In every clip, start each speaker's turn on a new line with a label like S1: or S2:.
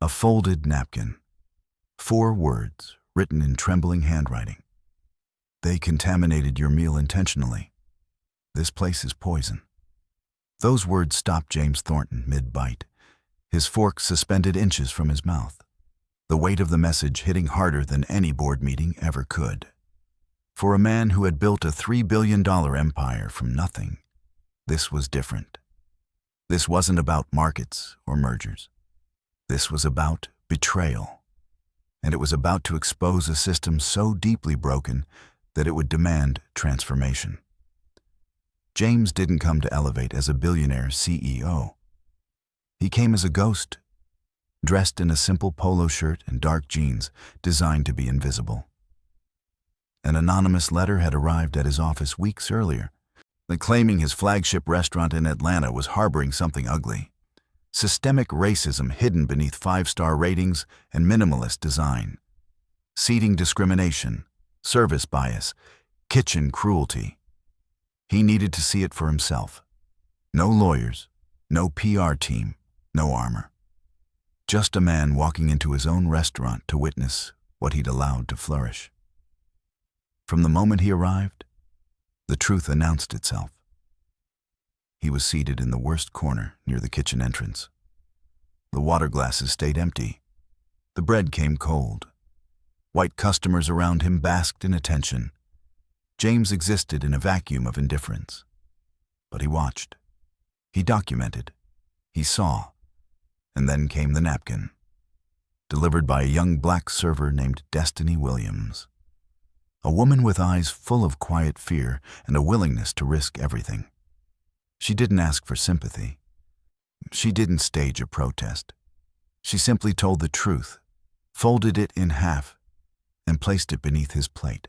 S1: A folded napkin. 4 words, written in trembling handwriting. They contaminated your meal intentionally. This place is poison. Those words stopped James Thornton mid-bite, his fork suspended inches from his mouth, the weight of the message hitting harder than any board meeting ever could. For a man who had built a $3 billion empire from nothing, this was different. This wasn't about markets or mergers. This was about betrayal. And it was about to expose a system so deeply broken that it would demand transformation. James didn't come to Elevate as a billionaire CEO. He came as a ghost, dressed in a simple polo shirt and dark jeans designed to be invisible. An anonymous letter had arrived at his office weeks earlier, claiming his flagship restaurant in Atlanta was harboring something ugly. Systemic racism hidden beneath 5-star ratings and minimalist design. Seating discrimination, service bias, kitchen cruelty. He needed to see it for himself. No lawyers, no PR team, no armor. Just a man walking into his own restaurant to witness what he'd allowed to flourish. From the moment he arrived, the truth announced itself. He was seated in the worst corner near the kitchen entrance. The water glasses stayed empty. The bread came cold. White customers around him basked in attention. James existed in a vacuum of indifference. But he watched. He documented. He saw. And then came the napkin, delivered by a young black server named Destiny Williams. A woman with eyes full of quiet fear and a willingness to risk everything. She didn't ask for sympathy. She didn't stage a protest. She simply told the truth, folded it in half, and placed it beneath his plate.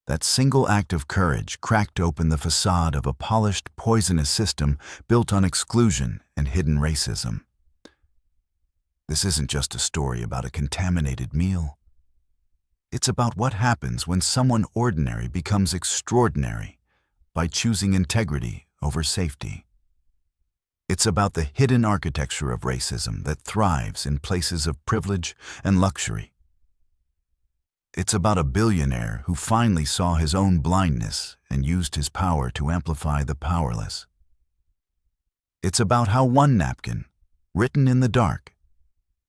S1: That single act of courage cracked open the facade of a polished, poisonous system built on exclusion and hidden racism. This isn't just a story about a contaminated meal. It's about what happens when someone ordinary becomes extraordinary by choosing integrity over safety. It's about the hidden architecture of racism that thrives in places of privilege and luxury. It's about a billionaire who finally saw his own blindness and used his power to amplify the powerless. It's about how one napkin, written in the dark,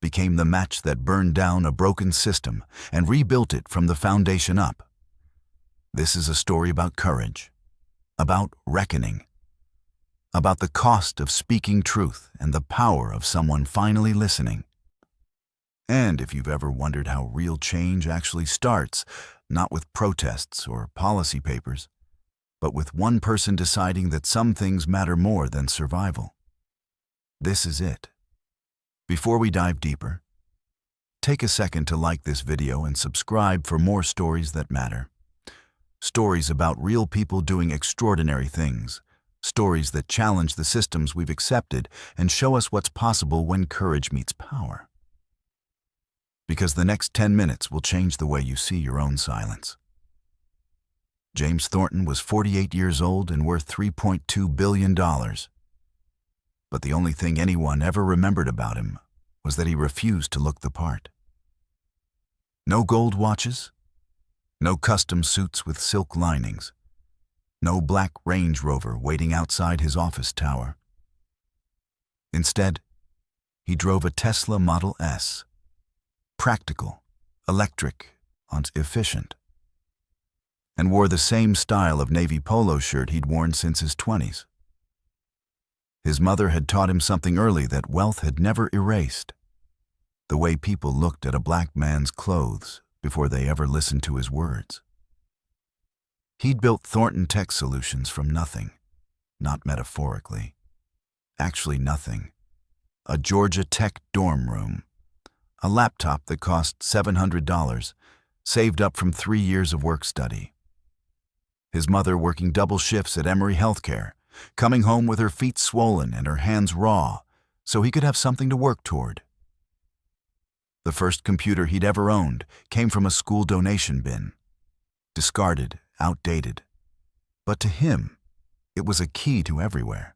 S1: became the match that burned down a broken system and rebuilt it from the foundation up. This is a story about courage, about reckoning, about the cost of speaking truth and the power of someone finally listening. And if you've ever wondered how real change actually starts, not with protests or policy papers, but with one person deciding that some things matter more than survival, this is it. Before we dive deeper, take a second to like this video and subscribe for more stories that matter. Stories about real people doing extraordinary things. Stories that challenge the systems we've accepted and show us what's possible when courage meets power. Because the next 10 minutes will change the way you see your own silence. James Thornton was 48 years old and worth $3.2 billion. But the only thing anyone ever remembered about him was that he refused to look the part. No gold watches, no custom suits with silk linings, no black Range Rover waiting outside his office tower. Instead, he drove a Tesla Model S, practical, electric, and efficient, and wore the same style of navy polo shirt he'd worn since his 20s. His mother had taught him something early that wealth had never erased: the way people looked at a black man's clothes before they ever listened to his words. He'd built Thornton Tech Solutions from nothing, not metaphorically. Actually nothing. A Georgia Tech dorm room. A laptop that cost $700, saved up from 3 years of work study. His mother working double shifts at Emory Healthcare, coming home with her feet swollen and her hands raw, so he could have something to work toward. The first computer he'd ever owned came from a school donation bin. Discarded, outdated. But to him, it was a key to everywhere.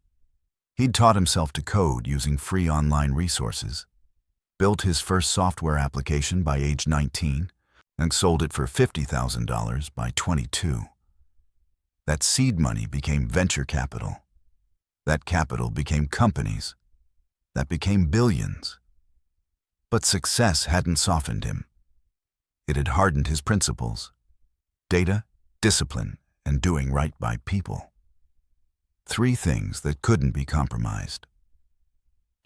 S1: He'd taught himself to code using free online resources. built his first software application by age 19, and sold it for $50,000 by 22. That seed money became venture capital. That capital became companies. That became billions. But success hadn't softened him. It had hardened his principles: data, discipline, and doing right by people. 3 things that couldn't be compromised.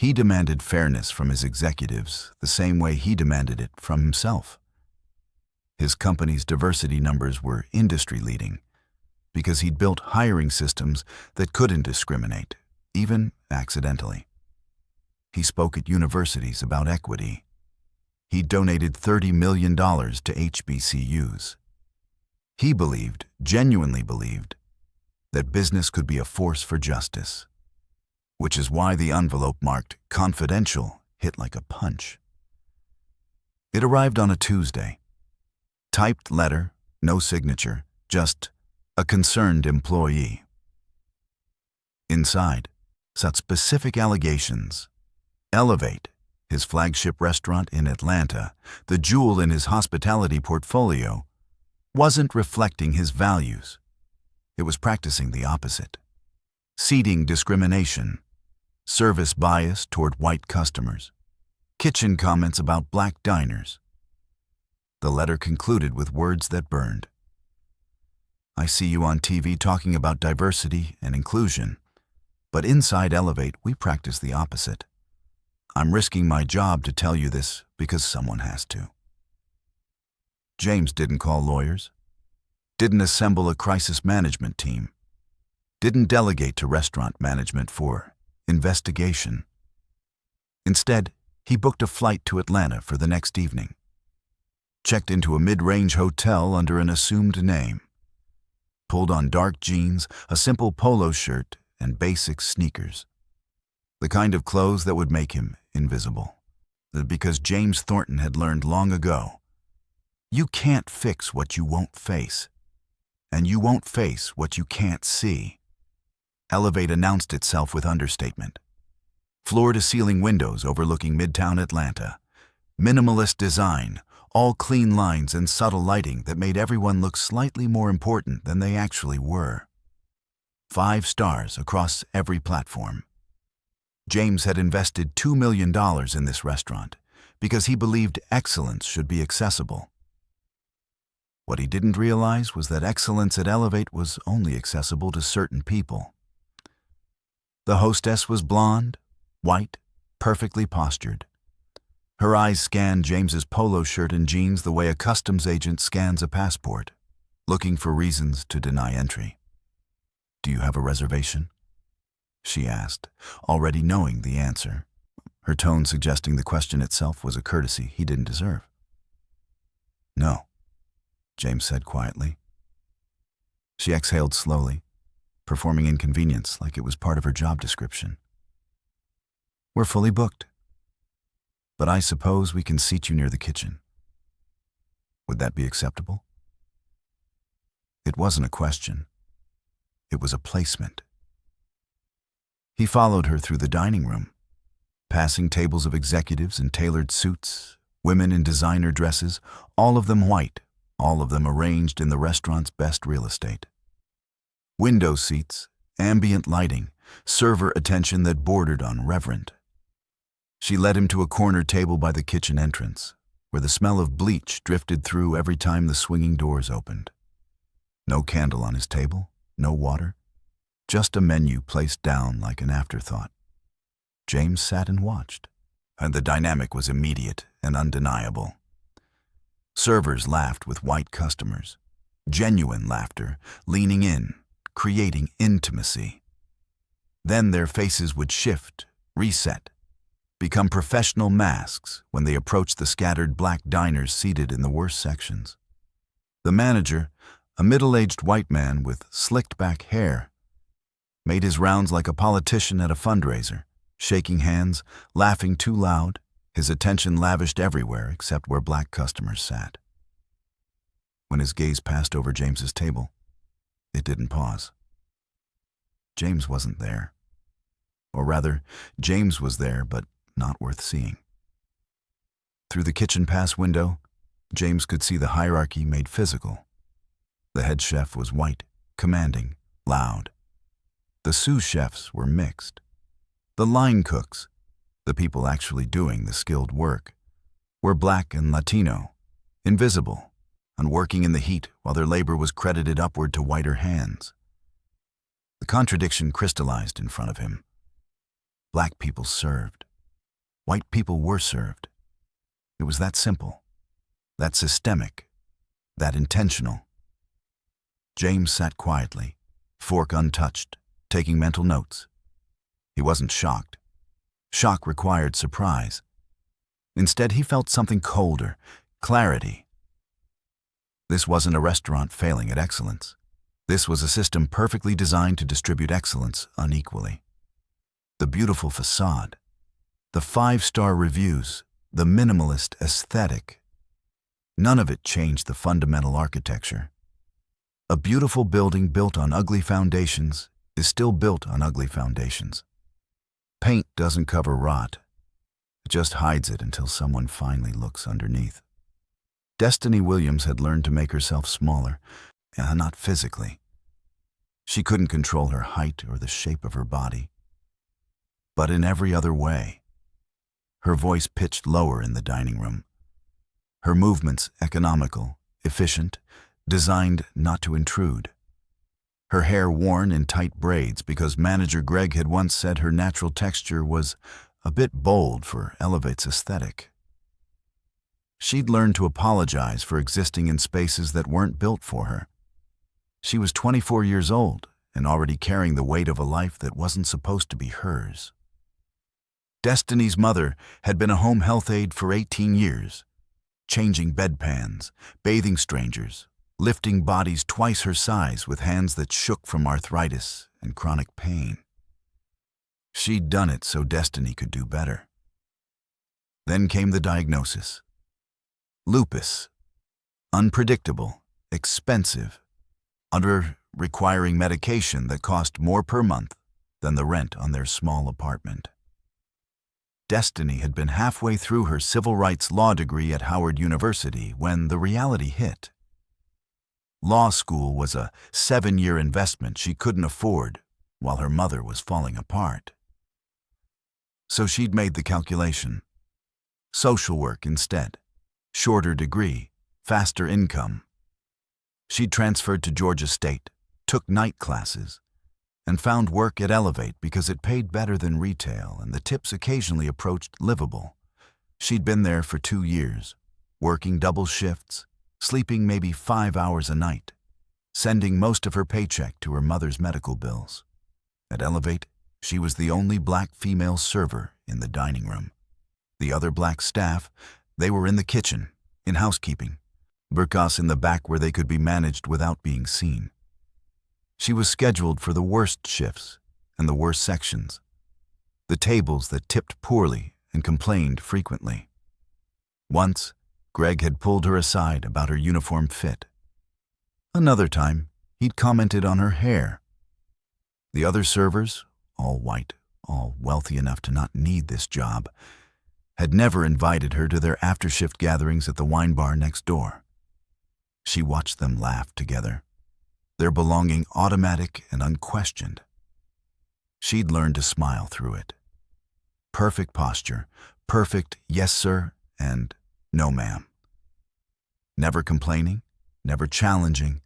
S1: He demanded fairness from his executives the same way he demanded it from himself. His company's diversity numbers were industry-leading because he'd built hiring systems that couldn't discriminate, even accidentally. He spoke at universities about equity. He donated $30 million to HBCUs. He believed, genuinely believed, that business could be a force for justice, which is why the envelope marked "confidential" hit like a punch. It arrived on a Tuesday. Typed letter, no signature, just "a concerned employee." Inside, such specific allegations. Elevate, his flagship restaurant in Atlanta, the jewel in his hospitality portfolio, wasn't reflecting his values. It was practicing the opposite. Seating discrimination, service bias toward white customers, kitchen comments about black diners. The letter concluded with words that burned. "I see you on TV talking about diversity and inclusion, but inside Elevate, we practice the opposite. I'm risking my job to tell you this because someone has to." James didn't call lawyers, didn't assemble a crisis management team, didn't delegate to restaurant management for investigation. Instead, he booked a flight to Atlanta for the next evening, checked into a mid-range hotel under an assumed name, pulled on dark jeans, a simple polo shirt, and basic sneakers. The kind of clothes that would make him invisible. Because James Thornton had learned long ago, you can't fix what you won't face, and you won't face what you can't see. Elevate announced itself with understatement. Floor-to-ceiling windows overlooking Midtown Atlanta, minimalist design, all clean lines and subtle lighting that made everyone look slightly more important than they actually were. 5 stars across every platform. James had invested $2 million in this restaurant because he believed excellence should be accessible. What he didn't realize was that excellence at Elevate was only accessible to certain people. The hostess was blonde, white, perfectly postured. Her eyes scanned James's polo shirt and jeans the way a customs agent scans a passport, looking for reasons to deny entry. "Do you have a reservation?" she asked, already knowing the answer, her tone suggesting the question itself was a courtesy he didn't deserve. "No," James said quietly. She exhaled slowly, performing inconvenience like it was part of her job description. "We're fully booked, but I suppose we can seat you near the kitchen. Would that be acceptable?" It wasn't a question. It was a placement. He followed her through the dining room, passing tables of executives in tailored suits, women in designer dresses, all of them white, all of them arranged in the restaurant's best real estate. Window seats, ambient lighting, server attention that bordered on reverent. She led him to a corner table by the kitchen entrance, where the smell of bleach drifted through every time the swinging doors opened. No candle on his table, no water, just a menu placed down like an afterthought. James sat and watched, and the dynamic was immediate and undeniable. Servers laughed with white customers, genuine laughter, leaning in, creating intimacy. Then their faces would shift, reset, become professional masks when they approached the scattered black diners seated in the worst sections. The manager, a middle-aged white man with slicked-back hair, made his rounds like a politician at a fundraiser, shaking hands, laughing too loud, his attention lavished everywhere except where black customers sat. When his gaze passed over James's table, it didn't pause. James wasn't there. Or rather, James was there, but not worth seeing. Through the kitchen pass window, James could see the hierarchy made physical. The head chef was white, commanding, loud. The sous chefs were mixed. The line cooks, the people actually doing the skilled work, were black and Latino, invisible, and working in the heat while their labor was credited upward to whiter hands. The contradiction crystallized in front of him. Black people served. White people were served. It was that simple, that systemic, that intentional. James sat quietly, fork untouched, taking mental notes. He wasn't shocked. Shock required surprise. Instead, he felt something colder, clarity. This wasn't a restaurant failing at excellence. This was a system perfectly designed to distribute excellence unequally. The beautiful facade, the 5-star reviews, the minimalist aesthetic, none of it changed the fundamental architecture. A beautiful building built on ugly foundations is still built on ugly foundations. Paint doesn't cover rot. It just hides it until someone finally looks underneath. Destiny Williams had learned to make herself smaller, not physically. She couldn't control her height or the shape of her body, but in every other way. Her voice pitched lower in the dining room. Her movements economical, efficient, designed not to intrude. Her hair worn in tight braids because manager Greg had once said her natural texture was a bit bold for Elevate's aesthetic. She'd learned to apologize for existing in spaces that weren't built for her. She was 24 years old and already carrying the weight of a life that wasn't supposed to be hers. Destiny's mother had been a home health aide for 18 years, changing bedpans, bathing strangers, lifting bodies twice her size with hands that shook from arthritis and chronic pain. She'd done it so Destiny could do better. Then came the diagnosis. Lupus. Unpredictable, expensive, requiring medication that cost more per month than the rent on their small apartment. Destiny had been halfway through her civil rights law degree at Howard University when the reality hit. Law school was a 7-year investment she couldn't afford while her mother was falling apart. So she'd made the calculation. Social work instead. Shorter degree, faster income. She'd transferred to Georgia State, took night classes, and found work at Elevate because it paid better than retail and the tips occasionally approached livable. She'd been there for 2 years, working double shifts, sleeping maybe 5 hours a night, sending most of her paycheck to her mother's medical bills. At Elevate, she was the only black female server in the dining room. The other black staff, they were in the kitchen, in housekeeping, burkas in the back where they could be managed without being seen. She was scheduled for the worst shifts and the worst sections, the tables that tipped poorly and complained frequently. Once, Greg had pulled her aside about her uniform fit. Another time, he'd commented on her hair. The other servers, all white, all wealthy enough to not need this job, had never invited her to their after-shift gatherings at the wine bar next door. She watched them laugh together, their belonging automatic and unquestioned. She'd learned to smile through it. Perfect posture, perfect yes sir and no ma'am. Never complaining, never challenging,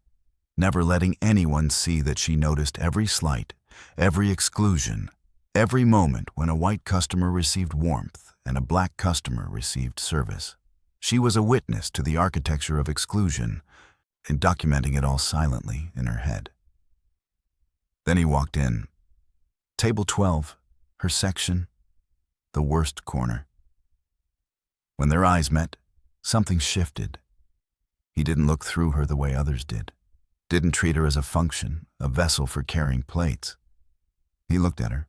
S1: never letting anyone see that she noticed every slight, every exclusion, every moment when a white customer received warmth and a black customer received service. She was a witness to the architecture of exclusion and documenting it all silently in her head. Then he walked in. Table 12, her section, the worst corner. When their eyes met, something shifted. He didn't look through her the way others did. Didn't treat her as a function, a vessel for carrying plates. He looked at her,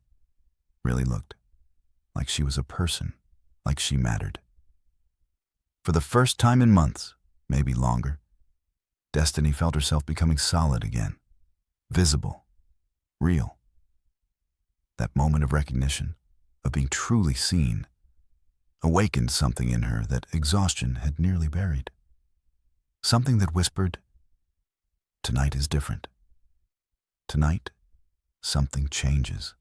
S1: really looked, like she was a person, like she mattered. For the first time in months, maybe longer, Destiny felt herself becoming solid again, visible, real. That moment of recognition, of being truly seen, awakened something in her that exhaustion had nearly buried. Something that whispered, "Tonight is different. Tonight, something changes."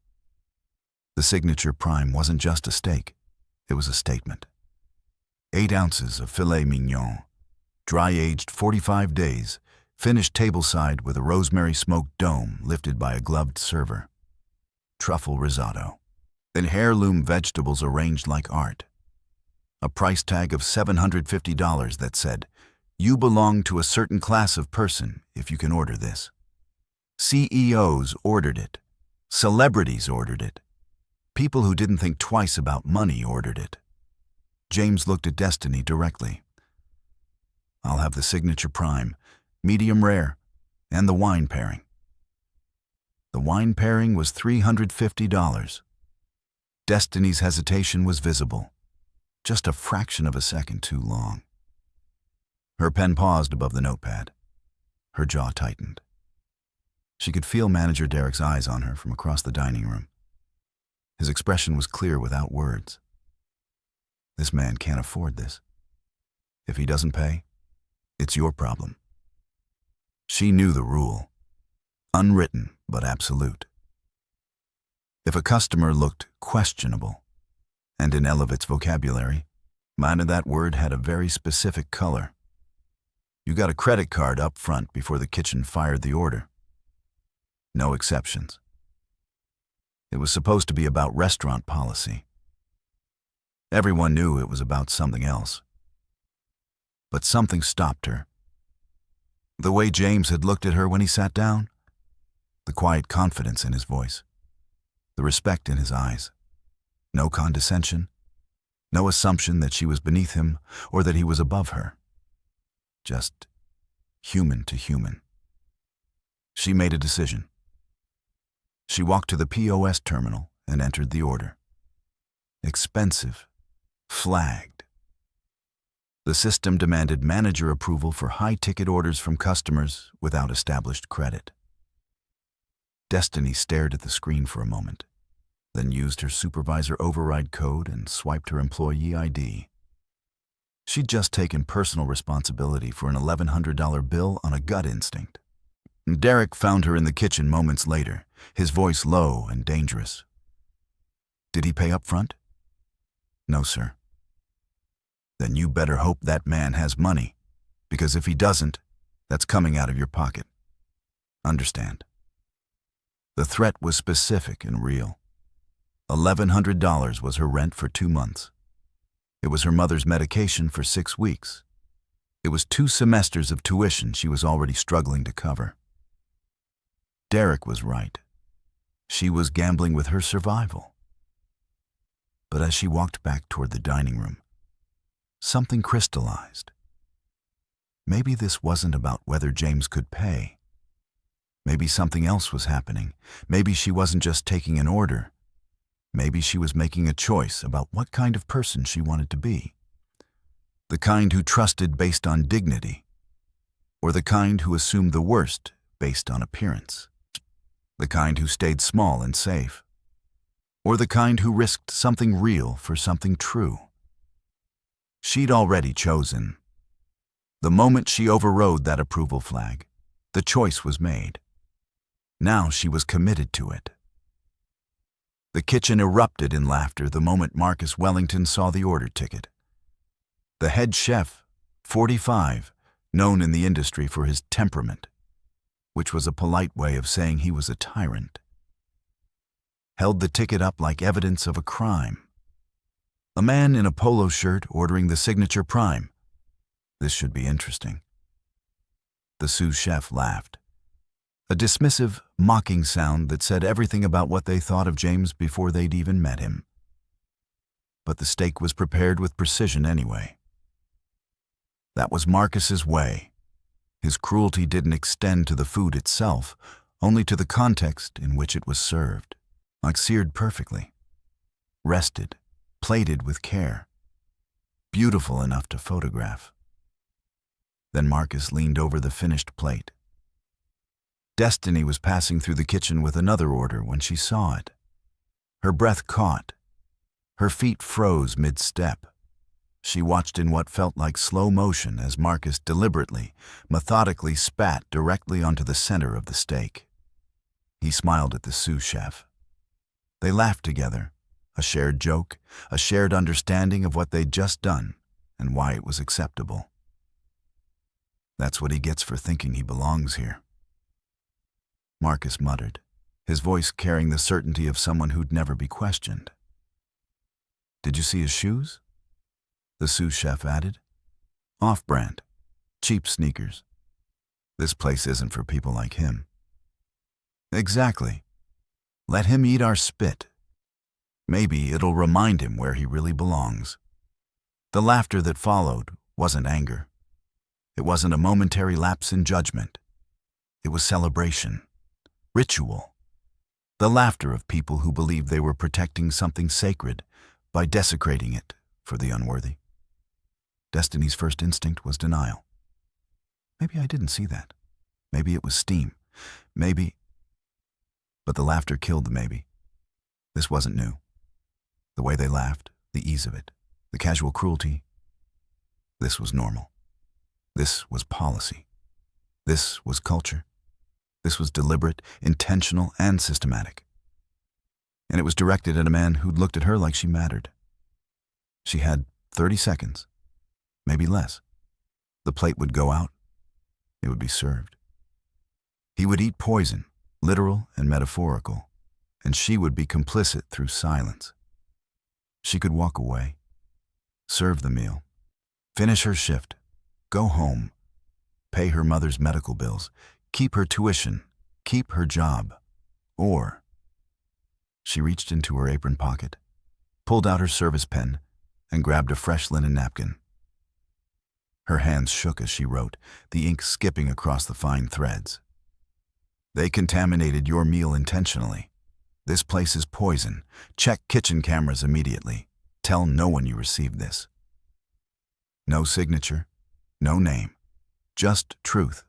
S1: The signature prime wasn't just a steak, it was a statement. 8 ounces of filet mignon, dry-aged 45 days, finished tableside with a rosemary smoked dome lifted by a gloved server. Truffle risotto, and heirloom vegetables arranged like art. A price tag of $750 that said, "You belong to a certain class of person if you can order this." CEOs ordered it. Celebrities ordered it. People who didn't think twice about money ordered it. James looked at Destiny directly. "I'll have the signature prime, medium rare, and the wine pairing." The wine pairing was $350. Destiny's hesitation was visible, just a fraction of a second too long. Her pen paused above the notepad. Her jaw tightened. She could feel Manager Derek's eyes on her from across the dining room. His expression was clear without words. This man can't afford this. If he doesn't pay, it's your problem. She knew the rule. Unwritten, but absolute. If a customer looked questionable, and in Elevit's vocabulary, that word had a very specific color. You got a credit card up front before the kitchen fired the order. No exceptions. It was supposed to be about restaurant policy. Everyone knew it was about something else. But something stopped her. The way James had looked at her when he sat down, the quiet confidence in his voice, the respect in his eyes. No condescension, no assumption that she was beneath him or that he was above her. Just human to human. She made a decision. She walked to the POS terminal and entered the order. Expensive. Flagged. The system demanded manager approval for high-ticket orders from customers without established credit. Destiny stared at the screen for a moment, then used her supervisor override code and swiped her employee ID. She'd just taken personal responsibility for an $1,100 bill on a gut instinct. Derek found her in the kitchen moments later, his voice low and dangerous. "Did he pay up front?" "No, sir." "Then you better hope that man has money, because if he doesn't, that's coming out of your pocket. Understand?" The threat was specific and real. $1,100 was her rent for 2 months. It was her mother's medication for 6 weeks. It was 2 semesters of tuition she was already struggling to cover. Derek was right. She was gambling with her survival. But as she walked back toward the dining room, something crystallized. Maybe this wasn't about whether James could pay. Maybe something else was happening. Maybe she wasn't just taking an order. Maybe she was making a choice about what kind of person she wanted to be. The kind who trusted based on dignity, or the kind who assumed the worst based on appearance. The kind who stayed small and safe, or the kind who risked something real for something true. She'd already chosen. The moment she overrode that approval flag, the choice was made. Now she was committed to it. The kitchen erupted in laughter the moment Marcus Wellington saw the order ticket. The head chef, 45, known in the industry for his temperament, which was a polite way of saying he was a tyrant, held the ticket up like evidence of a crime. A man in a polo shirt ordering the signature prime. This should be interesting. The sous chef laughed. A dismissive, mocking sound that said everything about what they thought of James before they'd even met him. But the steak was prepared with precision anyway. That was Marcus's way. His cruelty didn't extend to the food itself, only to the context in which it was served. Like seared perfectly, rested, plated with care, beautiful enough to photograph. Then Marcus leaned over the finished plate. Destiny was passing through the kitchen with another order when she saw it. Her breath caught. Her feet froze mid-step. She watched in what felt like slow motion as Marcus deliberately, methodically spat directly onto the center of the steak. He smiled at the sous chef. They laughed together, a shared joke, a shared understanding of what they'd just done and why it was acceptable. That's what he gets for thinking he belongs here. Marcus muttered, his voice carrying the certainty of someone who'd never be questioned. Did you see his shoes? The sous chef added. Off-brand, cheap sneakers. This place isn't for people like him. Exactly. Let him eat our spit. Maybe it'll remind him where he really belongs. The laughter that followed wasn't anger. It wasn't a momentary lapse in judgment. It was celebration, ritual. The laughter of people who believed they were protecting something sacred by desecrating it for the unworthy. Destiny's first instinct was denial. Maybe I didn't see that. Maybe it was steam. Maybe... But the laughter killed the maybe. This wasn't new. The way they laughed, the ease of it, the casual cruelty. This was normal. This was policy. This was culture. This was deliberate, intentional, and systematic. And it was directed at a man who'd looked at her like she mattered. She had 30 seconds, maybe less. The plate would go out. It would be served. He would eat poison, literal and metaphorical, and she would be complicit through silence. She could walk away, serve the meal, finish her shift, go home, pay her mother's medical bills, keep her tuition, keep her job, or... She reached into her apron pocket, pulled out her service pen, and grabbed a fresh linen napkin. Her hands shook as she wrote, the ink skipping across the fine threads. They contaminated your meal intentionally. This place is poison. Check kitchen cameras immediately. Tell no one you received this. No signature, no name, just truth,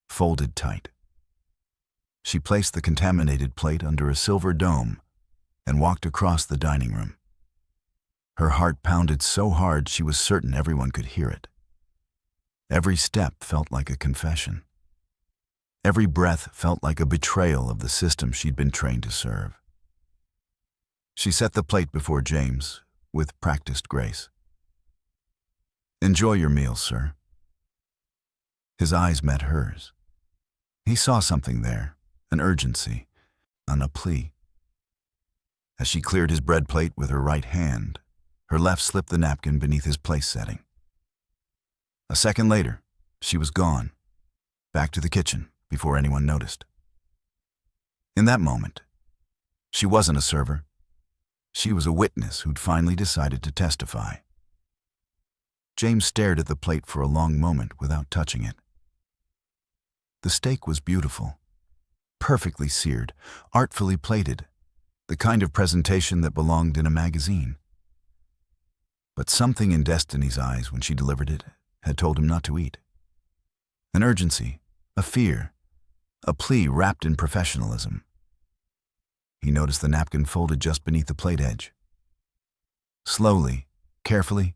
S1: folded tight. She placed the contaminated plate under a silver dome and walked across the dining room. Her heart pounded so hard she was certain everyone could hear it. Every step felt like a confession. Every breath felt like a betrayal of the system she'd been trained to serve. She set the plate before James with practiced grace. Enjoy your meal, sir. His eyes met hers. He saw something there, an urgency, a plea. As she cleared his bread plate with her right hand, her left slipped the napkin beneath his place setting. A second later, she was gone, back to the kitchen before anyone noticed. In that moment, she wasn't a server. She was a witness who'd finally decided to testify. James stared at the plate for a long moment without touching it. The steak was beautiful, perfectly seared, artfully plated, the kind of presentation that belonged in a magazine. But something in Destiny's eyes when she delivered it had told him not to eat. An urgency, a fear, a plea wrapped in professionalism. He noticed the napkin folded just beneath the plate edge. Slowly, carefully,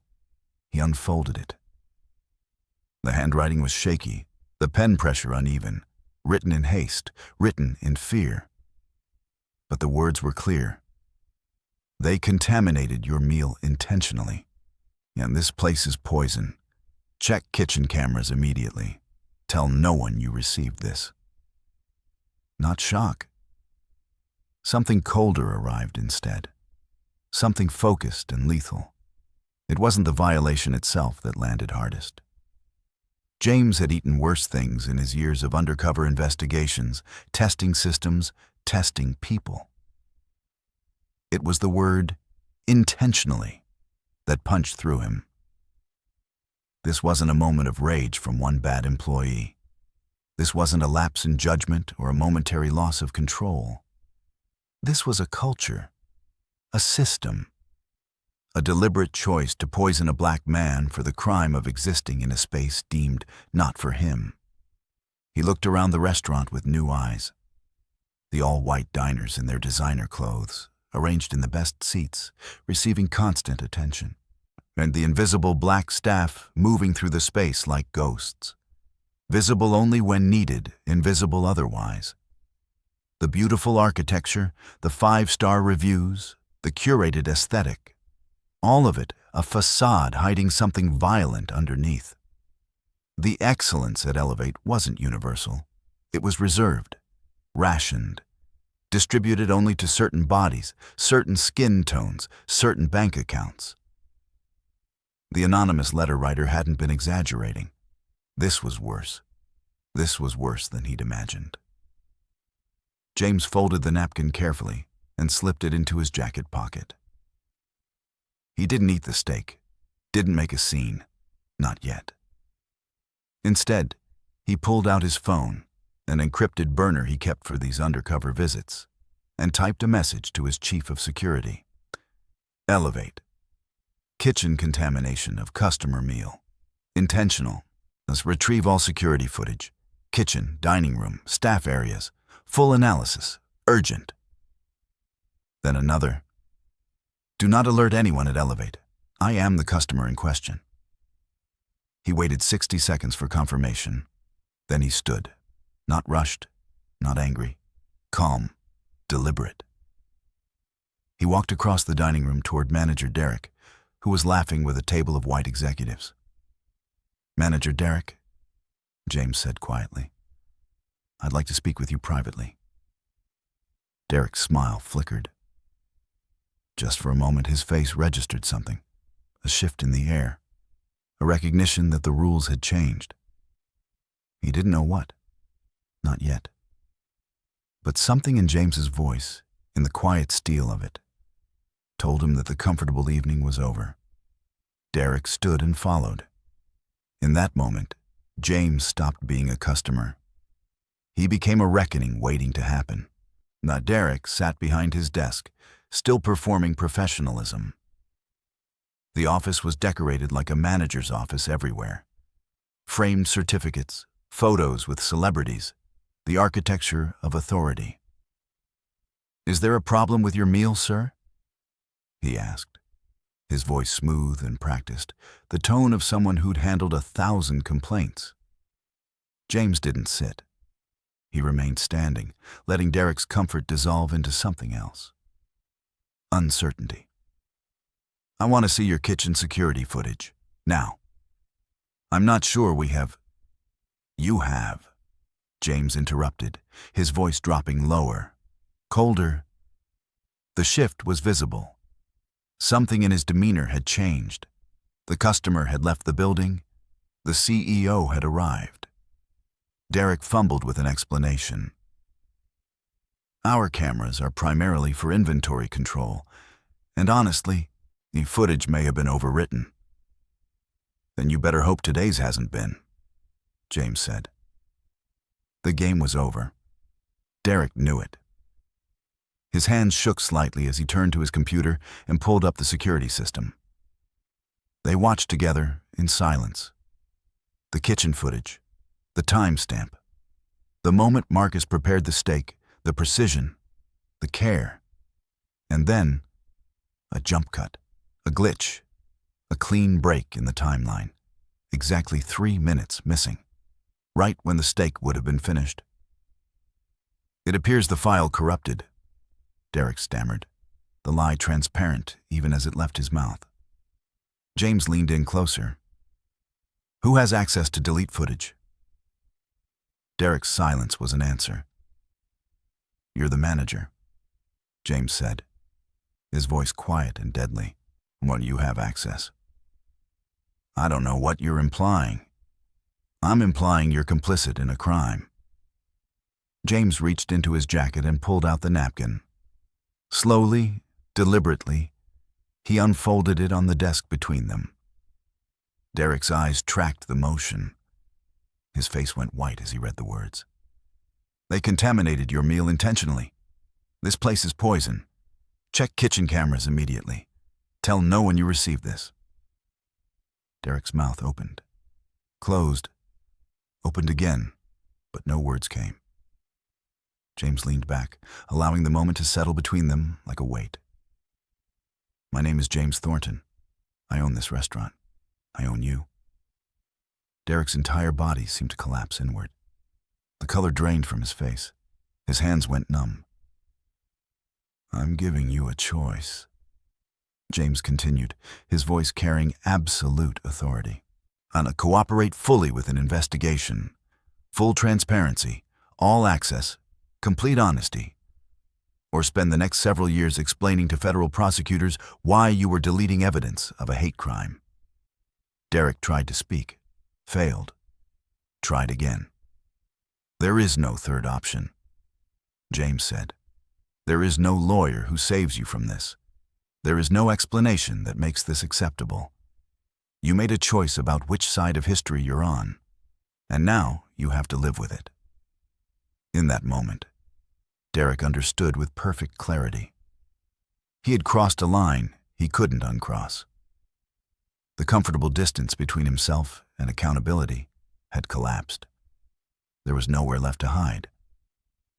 S1: he unfolded it. The handwriting was shaky, the pen pressure uneven, written in haste, written in fear. But the words were clear. They contaminated your meal intentionally. And this place is poison. Check kitchen cameras immediately. Tell no one you received this. Not shock. Something colder arrived instead. Something focused and lethal. It wasn't the violation itself that landed hardest. James had eaten worse things in his years of undercover investigations, testing systems, testing people. It was the word intentionally that punched through him. This wasn't a moment of rage from one bad employee. This wasn't a lapse in judgment or a momentary loss of control. This was a culture, a system, a deliberate choice to poison a black man for the crime of existing in a space deemed not for him. He looked around the restaurant with new eyes. The all-white diners in their designer clothes, arranged in the best seats, receiving constant attention. and the invisible black staff moving through the space like ghosts. Visible only when needed, invisible otherwise. The beautiful architecture, the 5-star reviews, the curated aesthetic, all of it a facade hiding something violent underneath. The excellence at Elevate wasn't universal. It was reserved, rationed, distributed only to certain bodies, certain skin tones, certain bank accounts. The anonymous letter writer hadn't been exaggerating. This was worse. This was worse than he'd imagined. James folded the napkin carefully and slipped it into his jacket pocket. He didn't eat the steak, didn't make a scene, not yet. Instead, he pulled out his phone, an encrypted burner he kept for these undercover visits, and typed a message to his chief of security. Elevate. Kitchen contamination of customer meal. Intentional. Let's retrieve all security footage. Kitchen, dining room, staff areas. Full analysis. Urgent. Then another. Do not alert anyone at Elevate. I am the customer in question. He waited 60 seconds for confirmation. Then he stood. Not rushed, not angry. Calm, deliberate. He walked across the dining room toward Manager Derek, who was laughing with a table of white executives. Manager Derek, James said quietly, I'd like to speak with you privately. Derek's smile flickered. Just for a moment, his face registered something, a shift in the air, a recognition that the rules had changed. He didn't know what, not yet. But something in James's voice, in the quiet steel of it, told him that the comfortable evening was over. Derek stood and followed. In that moment, James stopped being a customer. He became a reckoning waiting to happen. Now Derek sat behind his desk, still performing professionalism. The office was decorated like a manager's office everywhere. Framed certificates, photos with celebrities, the architecture of authority. Is there a problem with your meal, sir? He asked, his voice smooth and practiced, the tone of someone who'd handled 1,000 complaints. James didn't sit. He remained standing, letting Derek's comfort dissolve into something else. Uncertainty. I want to see your kitchen security footage, now. I'm not sure we have. You have, James interrupted, his voice dropping lower, colder. The shift was visible. Something in his demeanor had changed. The customer had left the building. The CEO had arrived. Derek fumbled with an explanation. Our cameras are primarily for inventory control, and honestly, the footage may have been overwritten. Then you better hope today's hasn't been, James said. The game was over. Derek knew it. His hands shook slightly as he turned to his computer and pulled up the security system. They watched together in silence. The kitchen footage, the timestamp, the moment Marcus prepared the steak, the precision, the care, and then a jump cut, a glitch, a clean break in the timeline, exactly 3 minutes missing, right when the steak would have been finished. It appears the file corrupted, Derek stammered, the lie transparent even as it left his mouth. James leaned in closer. Who has access to delete footage? Derek's silence was an answer. You're the manager, James said, his voice quiet and deadly. Well, you have access. I don't know what you're implying. I'm implying you're complicit in a crime. James reached into his jacket and pulled out the napkin. Slowly, deliberately, he unfolded it on the desk between them. Derek's eyes tracked the motion. His face went white as he read the words. They contaminated your meal intentionally. This place is poison. Check kitchen cameras immediately. Tell no one you received this. Derek's mouth opened, closed, opened again, but no words came. James leaned back, allowing the moment to settle between them like a weight. My name is James Thornton, I own this restaurant. I own you. Derek's entire body seemed to collapse inward. The color drained from his face. His hands went numb. I'm giving you a choice, James continued, his voice carrying absolute authority. Cooperate fully with an investigation. Full transparency, all access, complete honesty. Or spend the next several years explaining to federal prosecutors why you were deleting evidence of a hate crime. Derek tried to speak, failed, tried again. There is no third option, James said. There is no lawyer who saves you from this. There is no explanation that makes this acceptable. You made a choice about which side of history you're on, and now you have to live with it. In that moment, Derek understood with perfect clarity. He had crossed a line he couldn't uncross. The comfortable distance between himself and accountability had collapsed. There was nowhere left to hide.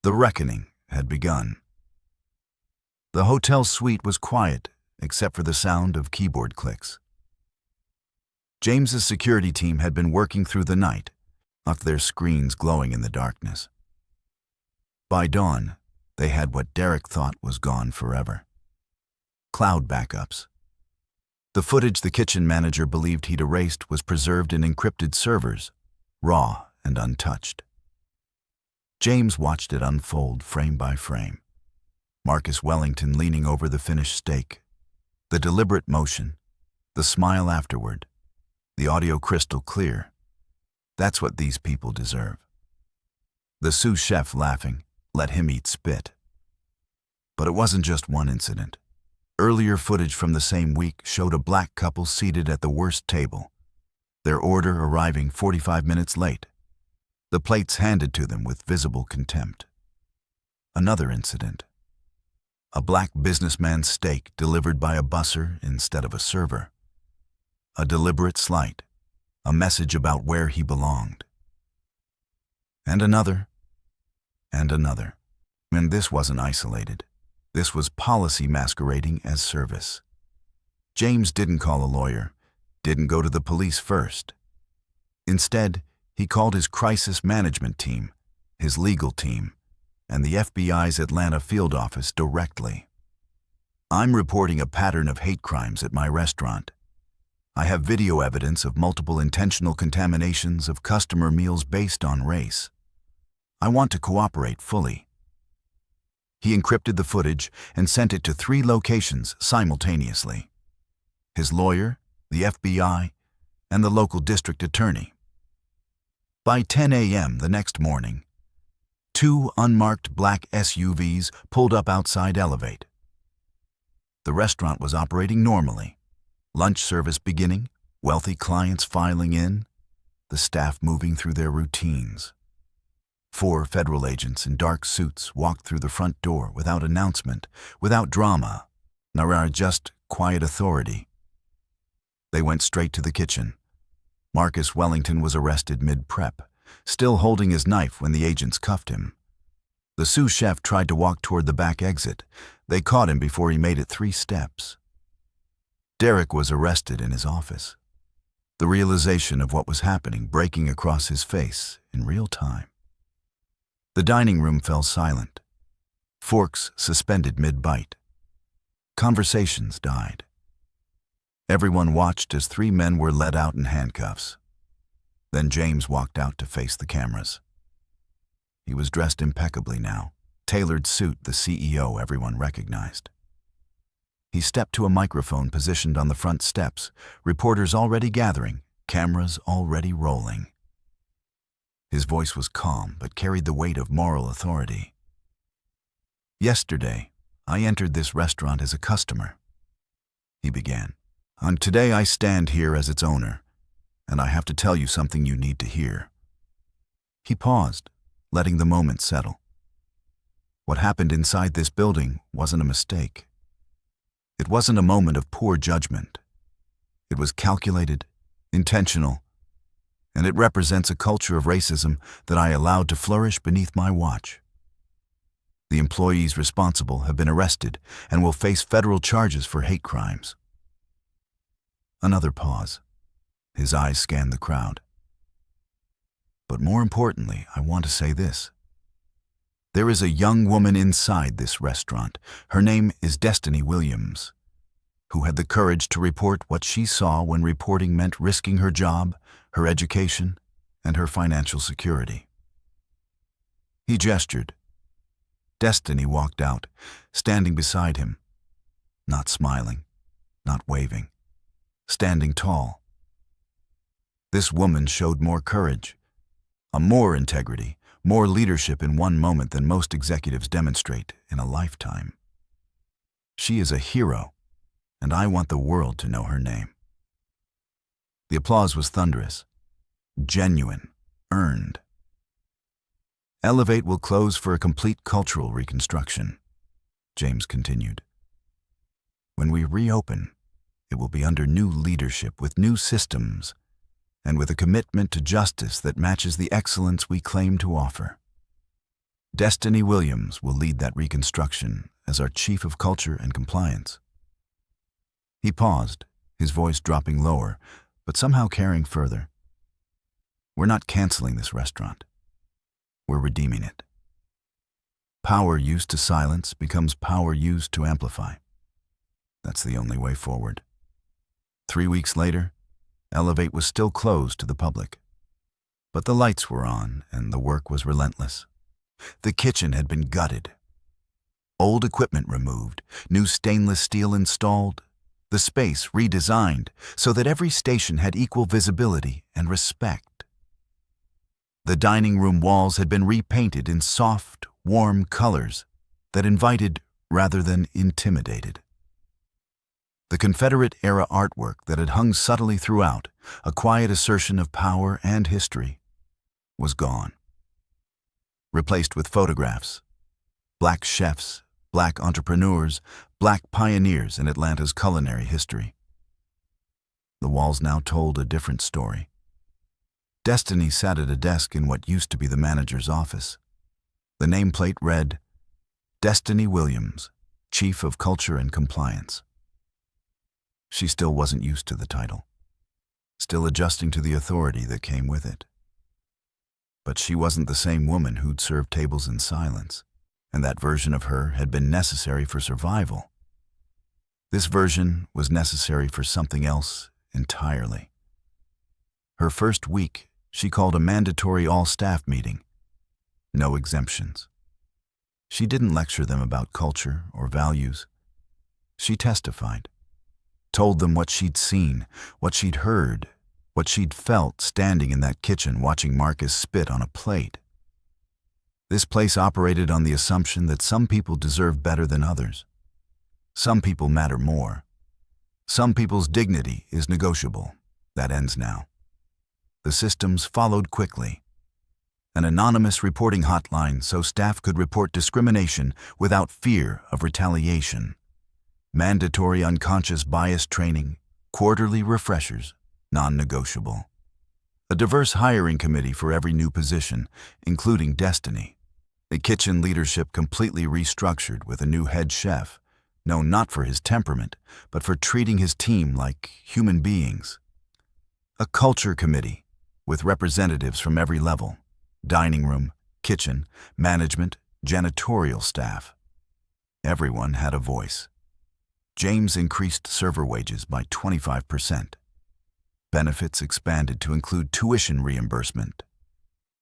S1: The reckoning had begun. The hotel suite was quiet except for the sound of keyboard clicks. James's security team had been working through the night, off their screens glowing in the darkness. By dawn, they had what Derek thought was gone forever. Cloud backups. The footage the kitchen manager believed he'd erased was preserved in encrypted servers, raw and untouched. James watched it unfold frame by frame. Marcus Wellington leaning over the finished steak, the deliberate motion, the smile afterward, the audio crystal clear. That's what these people deserve. The sous chef laughing, let him eat spit. But it wasn't just one incident. Earlier footage from the same week showed a black couple seated at the worst table, their order arriving 45 minutes late, the plates handed to them with visible contempt. Another incident. A black businessman's steak delivered by a busser instead of a server. A deliberate slight, a message about where he belonged. And another, and another. And this wasn't isolated. This was policy masquerading as service. James didn't call a lawyer, didn't go to the police first. Instead, he called his crisis management team, his legal team, and the FBI's Atlanta field office directly. I'm reporting a pattern of hate crimes at my restaurant. I have video evidence of multiple intentional contaminations of customer meals based on race. I want to cooperate fully. He encrypted the footage and sent it to 3 locations simultaneously: his lawyer, the FBI, and the local district attorney. By 10 a.m. the next morning, 2 unmarked black SUVs pulled up outside Elevate. The restaurant was operating normally. Lunch service beginning, wealthy clients filing in, the staff moving through their routines. 4 federal agents in dark suits walked through the front door without announcement, without drama, nor just quiet authority. They went straight to the kitchen. Marcus Wellington was arrested mid-prep, still holding his knife when the agents cuffed him. The sous chef tried to walk toward the back exit. They caught him before he made it 3 steps. Derek was arrested in his office, the realization of what was happening breaking across his face in real time. The dining room fell silent, forks suspended mid-bite. Conversations died. Everyone watched as 3 men were led out in handcuffs. Then James walked out to face the cameras. He was dressed impeccably now, tailored suit the CEO everyone recognized. He stepped to a microphone positioned on the front steps, reporters already gathering, cameras already rolling. His voice was calm but carried the weight of moral authority. Yesterday, I entered this restaurant as a customer, he began. And today I stand here as its owner, and I have to tell you something you need to hear. He paused, letting the moment settle. What happened inside this building wasn't a mistake. It wasn't a moment of poor judgment. It was calculated, intentional, and it represents a culture of racism that I allowed to flourish beneath my watch. The employees responsible have been arrested and will face federal charges for hate crimes. Another pause. His eyes scanned the crowd. But more importantly, I want to say this. There is a young woman inside this restaurant. Her name is Destiny Williams, who had the courage to report what she saw when reporting meant risking her job, her education, and her financial security. He gestured. Destiny walked out, standing beside him, not smiling, not waving, standing tall. This woman showed more courage, more integrity, more leadership in one moment than most executives demonstrate in a lifetime. She is a hero, and I want the world to know her name. The applause was thunderous, genuine, earned. Elevate will close for a complete cultural reconstruction, James continued. When we reopen, it will be under new leadership with new systems and with a commitment to justice that matches the excellence we claim to offer. Destiny Williams will lead that reconstruction as our Chief of Culture and Compliance. He paused, his voice dropping lower, but somehow carrying further. We're not canceling this restaurant. We're redeeming it. Power used to silence becomes power used to amplify. That's the only way forward. 3 weeks later, Elevate was still closed to the public. But the lights were on and the work was relentless. The kitchen had been gutted. Old equipment removed, new stainless steel installed, the space redesigned so that every station had equal visibility and respect. The dining room walls had been repainted in soft, warm colors that invited rather than intimidated. The Confederate-era artwork that had hung subtly throughout, a quiet assertion of power and history, was gone. Replaced with photographs, Black chefs, Black entrepreneurs, Black pioneers in Atlanta's culinary history. The walls now told a different story. Destiny sat at a desk in what used to be the manager's office. The nameplate read, Destiny Williams, Chief of Culture and Compliance. She still wasn't used to the title, still adjusting to the authority that came with it. But she wasn't the same woman who'd served tables in silence, and that version of her had been necessary for survival. This version was necessary for something else entirely. Her first week, she called a mandatory all-staff meeting. No exemptions. She didn't lecture them about culture or values. She testified, told them what she'd seen, what she'd heard, what she'd felt standing in that kitchen watching Marcus spit on a plate. This place operated on the assumption that some people deserve better than others. Some people matter more. Some people's dignity is negotiable. That ends now. The systems followed quickly. An anonymous reporting hotline so staff could report discrimination without fear of retaliation. Mandatory unconscious bias training, quarterly refreshers, non-negotiable. A diverse hiring committee for every new position, including Destiny. The kitchen leadership completely restructured with a new head chef, known not for his temperament, but for treating his team like human beings. A culture committee with representatives from every level, dining room, kitchen, management, janitorial staff. Everyone had a voice. James increased server wages by 25%. Benefits expanded to include tuition reimbursement,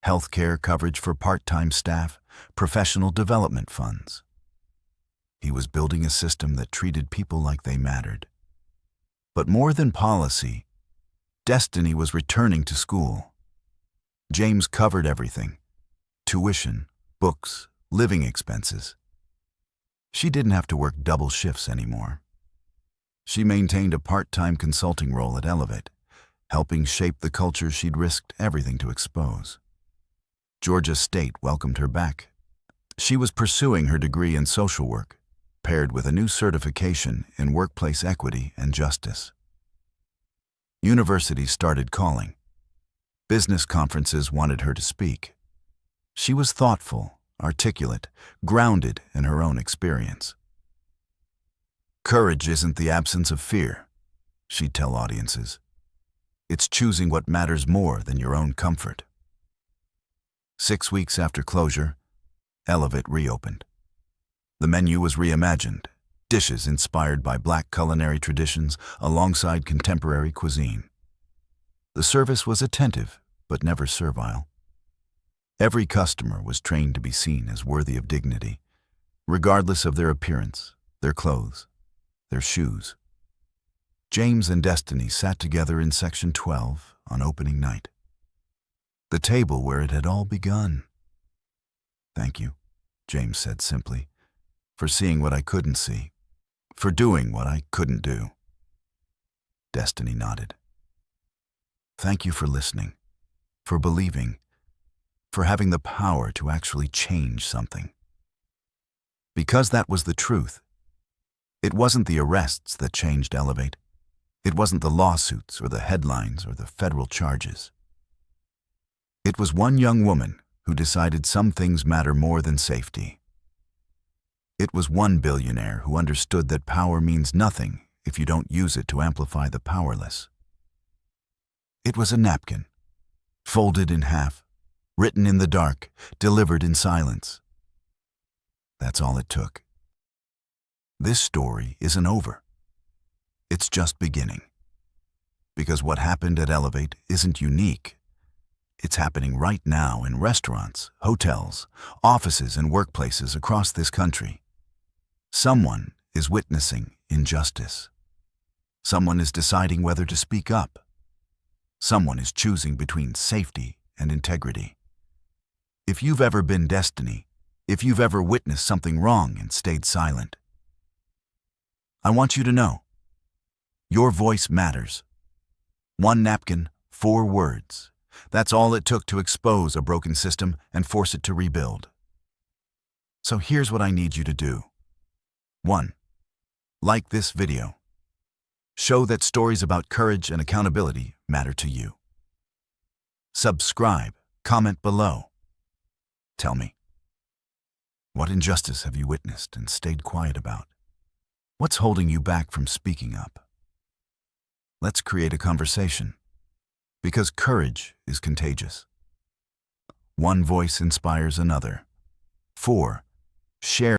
S1: healthcare coverage for part-time staff, professional development funds. He was building a system that treated people like they mattered. But more than policy, Destiny was returning to school. James covered everything: tuition, books, living expenses. She didn't have to work double shifts anymore. She maintained a part-time consulting role at Elevate, helping shape the culture she'd risked everything to expose. Georgia State welcomed her back. She was pursuing her degree in social work, paired with a new certification in workplace equity and justice. Universities started calling. Business conferences wanted her to speak. She was thoughtful, articulate, grounded in her own experience. Courage isn't the absence of fear. she'd tell audiences. It's choosing what matters more than your own comfort. 6 weeks after closure, Elevate reopened. The menu was reimagined, dishes inspired by Black culinary traditions alongside contemporary cuisine. The service was attentive, but never servile. Every customer was trained to be seen as worthy of dignity, regardless of their appearance, their clothes, their shoes. James and Destiny sat together in Section 12 on opening night. The table where it had all begun. "Thank you," James said simply, "for seeing what I couldn't see, for doing what I couldn't do." Destiny nodded. "Thank you for listening, for believing, for having the power to actually change something." Because that was the truth. It wasn't the arrests that changed Elevate. It wasn't the lawsuits or the headlines or the federal charges. It was one young woman who decided some things matter more than safety. It was one billionaire who understood that power means nothing if you don't use it to amplify the powerless. It was a napkin, folded in half, written in the dark, delivered in silence. That's all it took. This story isn't over. It's just beginning. Because what happened at Elevate isn't unique. It's happening right now in restaurants, hotels, offices, and workplaces across this country. Someone is witnessing injustice. Someone is deciding whether to speak up. Someone is choosing between safety and integrity. If you've ever been Destiny, if you've ever witnessed something wrong and stayed silent, I want you to know, your voice matters. One napkin, 4 words. That's all it took to expose a broken system and force it to rebuild. So here's what I need you to do. 1. Like this video. Show that stories about courage and accountability matter to you. Subscribe, comment below. Tell me, what injustice have you witnessed and stayed quiet about? What's holding you back from speaking up? Let's create a conversation, because courage is contagious. One voice inspires another. 4. Share